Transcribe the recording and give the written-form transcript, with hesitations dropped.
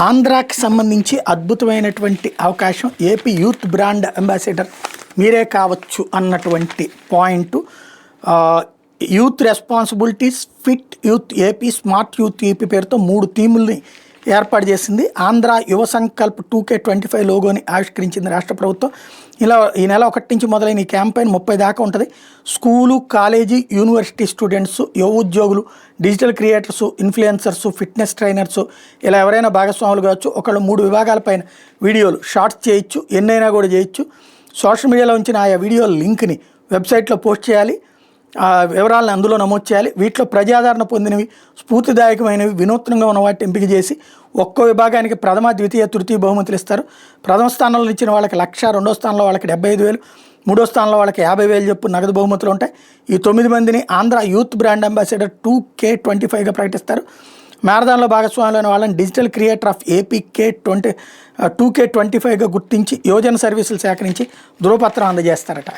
ఆంధ్రాకి సంబంధించి అద్భుతమైనటువంటి అవకాశం. ఏపీ యూత్ బ్రాండ్ అంబాసిడర్ మీరే కావచ్చు అన్నటువంటి point. Youth responsibilities, fit youth AP, smart youth AP పేరుతో 3 థీముల్ని ఏర్పాటు చేసింది. ఆంధ్ర యువ సంకల్ప్ 2K25 లోగోని ఆవిష్కరించింది రాష్ట్ర ప్రభుత్వం. ఈ నెల 1 నుంచి మొదలైన ఈ క్యాంపెయిన్ 30 దాకా ఉంటుంది. స్కూలు, కాలేజీ, యూనివర్సిటీ స్టూడెంట్స్, యువ ఉద్యోగులు, డిజిటల్ క్రియేటర్సు, ఇన్ఫ్లుయెన్సర్స్, ఫిట్నెస్ ట్రైనర్సు, ఇలా ఎవరైనా భాగస్వాములు కావచ్చు. ఒకళ్ళు 3 విభాగాలపైన వీడియోలు షార్ట్స్ చేయొచ్చు, ఎన్నైనా కూడా చేయొచ్చు. సోషల్ మీడియాలో ఉంచిన ఆయా వీడియోల లింక్ని వెబ్సైట్లో పోస్ట్ చేయాలి, వివరాలను అందులో నమోదు చేయాలి. వీటిలో ప్రజాదరణ పొందినవి, స్ఫూర్తిదాయకమైనవి, వినూత్నంగా ఉన్న వాటిని ఎంపిక చేసి ఒక్కో విభాగానికి ప్రథమ, ద్వితీయ, తృతీయ బహుమతులు ఇస్తారు. ప్రథమ స్థానంలో ఇచ్చిన వాళ్ళకి 1,00,000, రెండో స్థానంలో వాళ్ళకి 75,000, మూడో స్థానంలో వాళ్ళకి 50,000 చెప్పు నగదు బహుమతులు ఉంటాయి. ఈ 9 మందిని ఆంధ్ర యూత్ బ్రాండ్ అంబాసిడర్ 2K25గా ప్రకటిస్తారు. మ్యారథాన్లో భాగస్వాములైన వాళ్ళని డిజిటల్ క్రియేటర్ ఆఫ్ ఏపీ 2K25గా గుర్తించి యువజన సర్వీసుల శాఖ నుంచి ధృవపత్రం అందజేస్తారట.